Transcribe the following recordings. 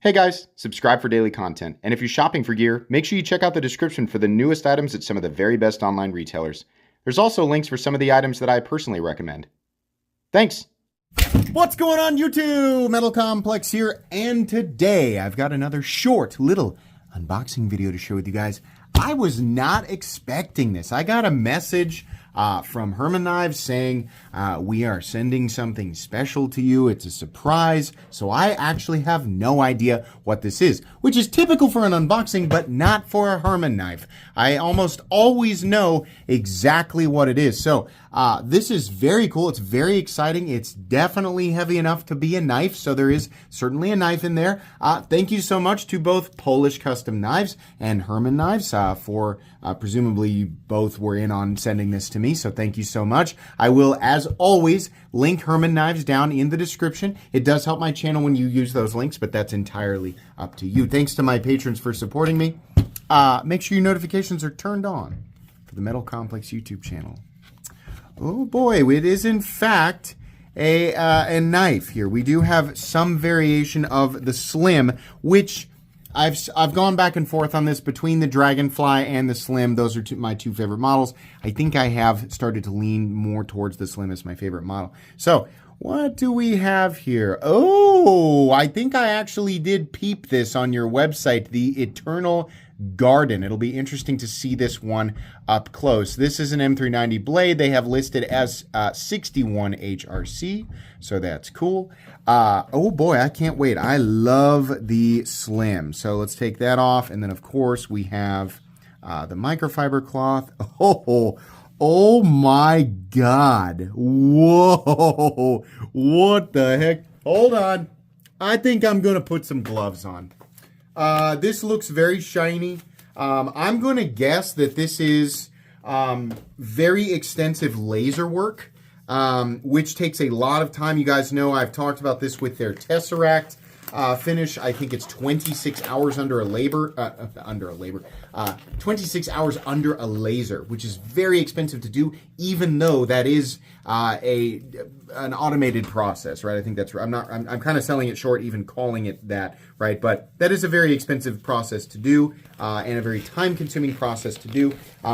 Hey guys, subscribe for daily content, and if you're shopping for gear, make sure you check out the description for the newest items at some of the very best online retailers. There's also links for some of the items that I personally recommend. Thanks! What's going on YouTube? Metal Complex here, and today I've got another short little unboxing video to share with you guys. I was not expecting this. I got a message from Herman Knives saying we are sending something special to you. It's a surprise. So I actually have no idea what this is, which is typical for an unboxing, but not for a Herman knife. I almost always know exactly what it is. So this is very cool. It's very exciting. It's definitely heavy enough to be a knife. So there is certainly a knife in there. Thank you so much to both Polish Custom Knives and Herman Knives for presumably you both were in on sending this to me. So thank you so much. I will, as always, link Herman Knives down in the description. It does help my channel when you use those links, but that's entirely up to you. Thanks to my patrons for supporting me. Make sure your notifications are turned on for the Metal Complex YouTube channel. Oh boy, it is in fact a knife here. We do have some variation of the Slim, which I've gone back and forth on this between the Dragonfly and the Slim. Those are my two favorite models. I think I have started to lean more towards the Slim as my favorite model. So what do we have here? Oh, I think I actually did peep this on your website, the Eternal Garden. It'll be interesting to see this one up close. This is an M390 blade. They have listed as 61 HRC, so that's cool. Oh boy, I can't wait. I love the Slim. So let's take that off, and then of course we have the microfiber cloth. Oh my God. Whoa, what the heck? Hold on. I think I'm gonna put some gloves on. This looks very shiny. I'm going to guess that this is very extensive laser work, which takes a lot of time. You guys know I've talked about this with their Tesseract finish. I think it's 26 hours under a labor, 26 hours under a laser, which is very expensive to do, even though that is an automated process, right? I think that's right. I'm kind of selling it short, even calling it that, right? But that is a very expensive process to do and a very time-consuming process to do.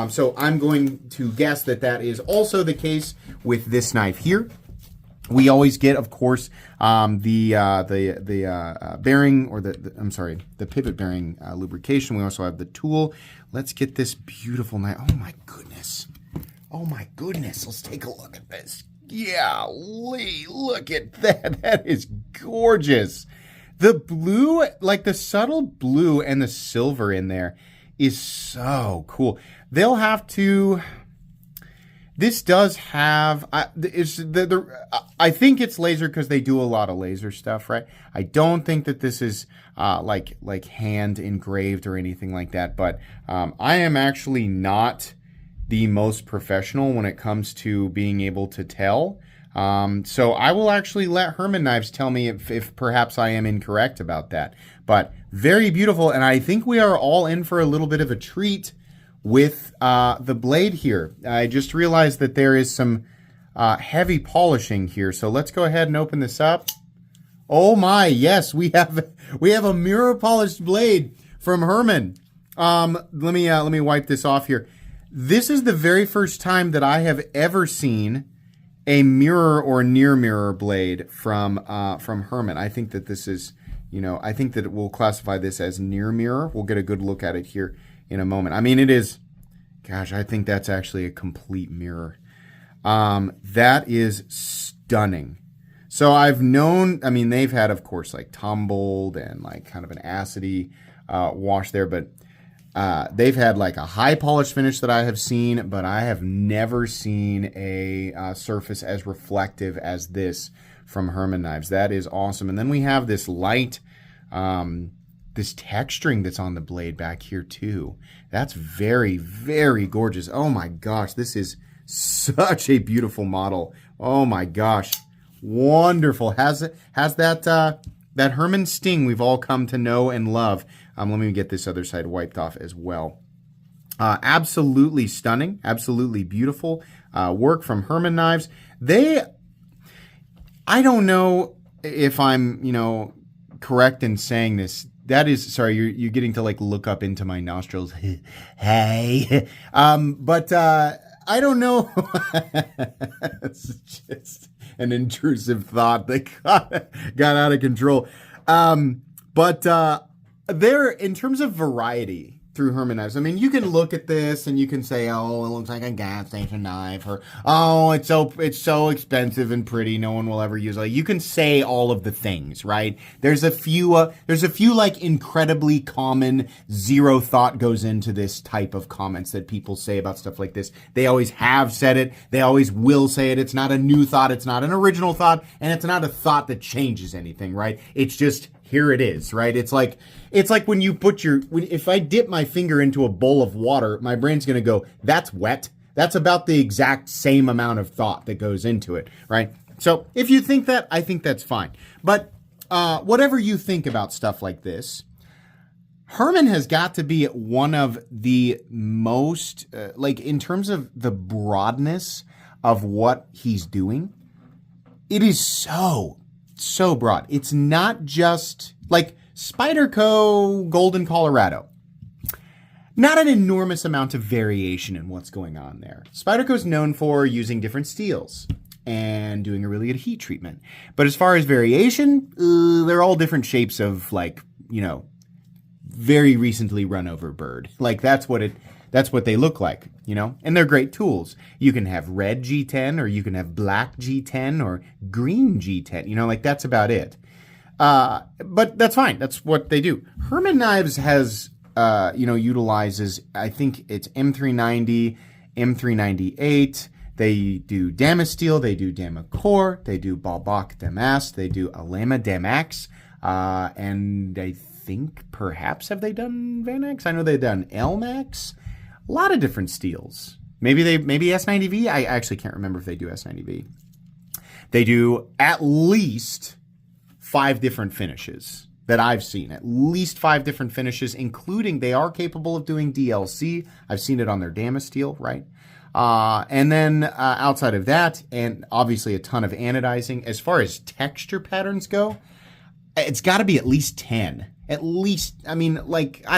So I'm going to guess that that is also the case with this knife here. We always get, of course, the bearing, or the pivot bearing lubrication. We also have the tool. Let's get this beautiful knife. Oh my goodness. Oh my goodness. Let's take a look at this. Yeah, look at that. That is gorgeous. The blue, like the subtle blue and the silver in there is so cool. They'll have to... This does have, I think it's laser because they do a lot of laser stuff, right? I don't think that this is like hand engraved or anything like that, but I am actually not the most professional when it comes to being able to tell. So I will actually let Herman Knives tell me if perhaps I am incorrect about that. But very beautiful, and I think we are all in for a little bit of a treat with the blade here. I just realized that there is some heavy polishing here. So let's go ahead and open this up. Oh my, yes, we have a mirror polished blade from Herman. Let me wipe this off here. This is the very first time that I have ever seen a mirror or near mirror blade from Herman. I think that this is, I think that we'll classify this as near mirror. We'll get a good look at it here in a moment. I mean, it is, gosh, I think that's actually a complete mirror. That is stunning. So I've known, I mean, they've had, of course, like tumbled and like kind of an acidy wash there, but they've had like a high polish finish that I have seen, but I have never seen a surface as reflective as this from Herman Knives. That is awesome. And then we have this light, this texturing that's on the blade back here too. That's very, very gorgeous. Oh my gosh, this is such a beautiful model. Oh my gosh, wonderful. Has that Herman sting we've all come to know and love. Let me get this other side wiped off as well. Absolutely stunning, absolutely beautiful work from Herman Knives. I don't know if I'm, correct in saying this. That is, sorry, you're getting to like look up into my nostrils. Hey, but I don't know. It's just an intrusive thought that got out of control. But there, in terms of variety through Herman Knives, I mean, you can look at this and you can say, oh, it looks like a gas station knife, or oh, it's so expensive and pretty, no one will ever use it. You can say all of the things, right? There's a few like incredibly common zero thought goes into this type of comments that people say about stuff like this. They always have said it. They always will say it. It's not a new thought. It's not an original thought, and it's not a thought that changes anything, right? It's just, here it is, right? It's like when you put if I dip my finger into a bowl of water, my brain's going to go, that's wet. That's about the exact same amount of thought that goes into it, right? So if you think that, I think that's fine. But whatever you think about stuff like this, Herman has got to be one of the most, in terms of the broadness of what he's doing, it is so broad. It's not just like Spyderco Golden Colorado. Not an enormous amount of variation in what's going on there. Spyderco is known for using different steels and doing a really good heat treatment. But as far as variation, they're all different shapes of very recently run over bird. Like that's what they look like, and they're great tools. You can have red G10 or you can have black G10 or green G10, that's about it. But that's fine. That's what they do. Herman Knives has, utilizes, I think it's M390, M398. They do Damasteel. They do Damacor. They do Balbach Damas. They do Alema Damax. And I think perhaps have they done Vanax? I know they've done Elmax. A lot of different steels. Maybe S90V. I actually can't remember if they do S90V. They do at least 5 different finishes that I've seen. At least 5 different finishes, including they are capable of doing DLC. I've seen it on their Damasteel, right? And then outside of that, and obviously a ton of anodizing. As far as texture patterns go, it's got to be at least 10. At least, I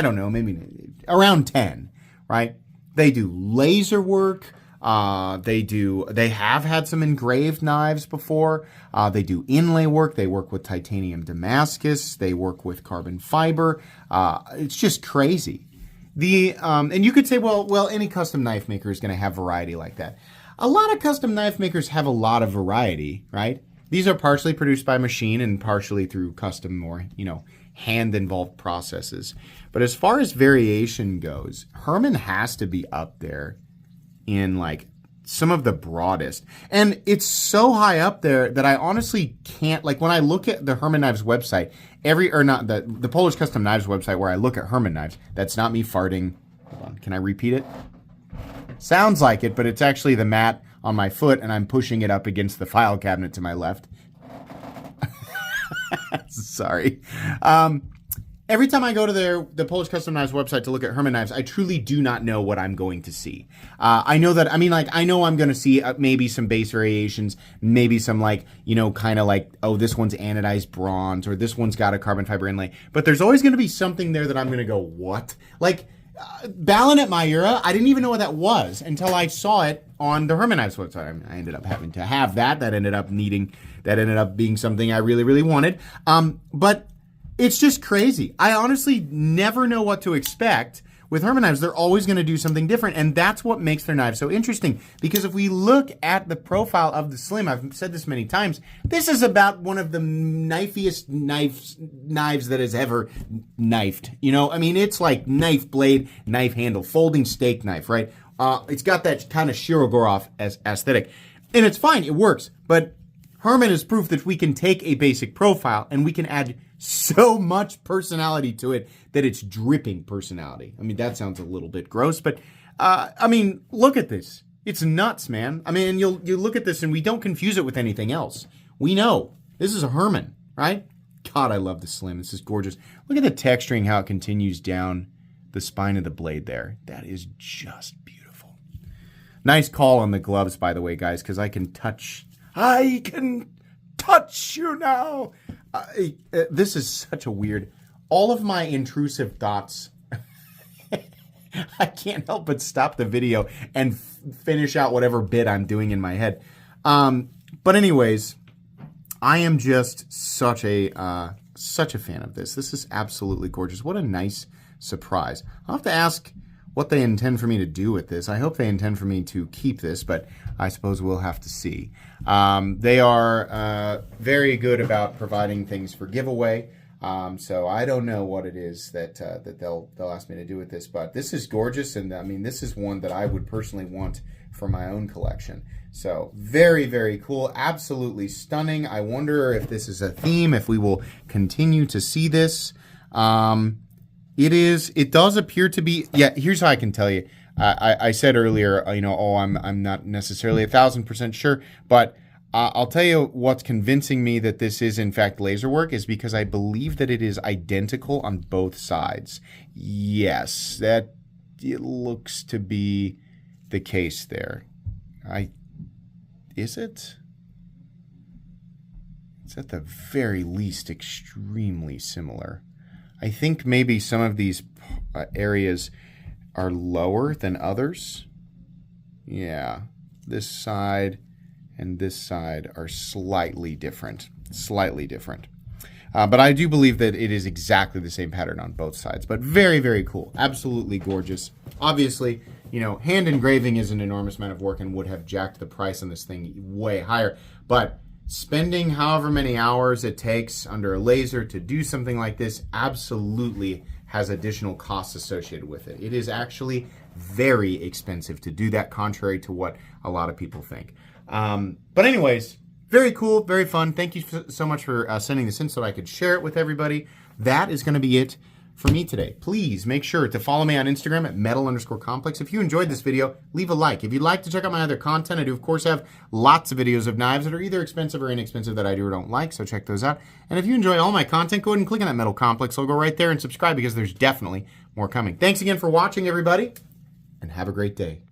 don't know, maybe around 10, right? They do laser work. They have had some engraved knives before. They do inlay work. They work with titanium Damascus. They work with carbon fiber. It's just crazy. And you could say, well, any custom knife maker is going to have variety like that. A lot of custom knife makers have a lot of variety, right? These are partially produced by machine and partially through custom, more, hand-involved processes. But as far as variation goes, Herman has to be up there in some of the broadest. And it's so high up there that I honestly can't, when I look at the Herman Knives website, the Polish Custom Knives website where I look at Herman Knives, that's not me farting. Hold on, can I repeat it? Sounds like it, but it's actually the mat on my foot and I'm pushing it up against the file cabinet to my left. Sorry. Every time I go to the Polish Custom Knives website to look at Herman Knives, I truly do not know what I'm going to see. I know that, I know I'm going to see maybe some base variations, maybe some oh, this one's anodized bronze, or this one's got a carbon fiber inlay. But there's always going to be something there that I'm going to go, what? Ballon at Mayura, I didn't even know what that was until I saw it on the Herman Knives website. I ended up having to have that. That ended up being something I really, really wanted. But it's just crazy. I honestly never know what to expect. With Herman Knives, they're always going to do something different, and that's what makes their knives so interesting. Because if we look at the profile of the Slim, I've said this many times, this is about one of the knifiest knives that has ever knifed. It's like knife blade, knife handle, folding steak knife, right? It's got that kind of Shirogorov aesthetic. And it's fine, it works. But Herman is proof that we can take a basic profile and we can add so much personality to it that it's dripping personality. That sounds a little bit gross, but look at this. It's nuts, man. You look at this and we don't confuse it with anything else. We know this is a Herman, right? God, I love the Slim. This is gorgeous. Look at the texturing, how it continues down the spine of the blade there. That is just beautiful. Nice call on the gloves, by the way, guys, because I can touch you now. This is such a weird. All of my intrusive thoughts. I can't help but stop the video and finish out whatever bit I'm doing in my head. But anyways, I am just such a fan of this. This is absolutely gorgeous. What a nice surprise. I'll have to ask what they intend for me to do with this. I hope they intend for me to keep this, but I suppose we'll have to see. They are very good about providing things for giveaway. So I don't know what it is that they'll ask me to do with this, but this is gorgeous, and I mean, this is one that I would personally want for my own collection. So very, very cool, absolutely stunning. I wonder if this is a theme, if we will continue to see this. It does appear to be. Yeah, here's how I can tell you. I said earlier, I'm not necessarily 1,000% sure, but I'll tell you what's convincing me that this is in fact laser work is because I believe that it is identical on both sides. Yes, it looks to be the case there. Is it? It's at the very least extremely similar. I think maybe some of these areas are lower than others. Yeah, this side and this side are slightly different. But I do believe that it is exactly the same pattern on both sides. But very, very cool. Absolutely gorgeous. Obviously, hand engraving is an enormous amount of work and would have jacked the price on this thing way higher. But spending however many hours it takes under a laser to do something like this absolutely has additional costs associated with it. It is actually very expensive to do that, contrary to what a lot of people think. But anyways, very cool, very fun. Thank you so much for sending this in so that I could share it with everybody. That is going to be it for me today. Please make sure to follow me on Instagram at metal_complex. If you enjoyed this video, leave a like. If you'd like to check out my other content, I do, of course, have lots of videos of knives that are either expensive or inexpensive that I do or don't like, so check those out. And if you enjoy all my content, go ahead and click on that Metal Complex logo right there and subscribe because there's definitely more coming. Thanks again for watching, everybody, and have a great day.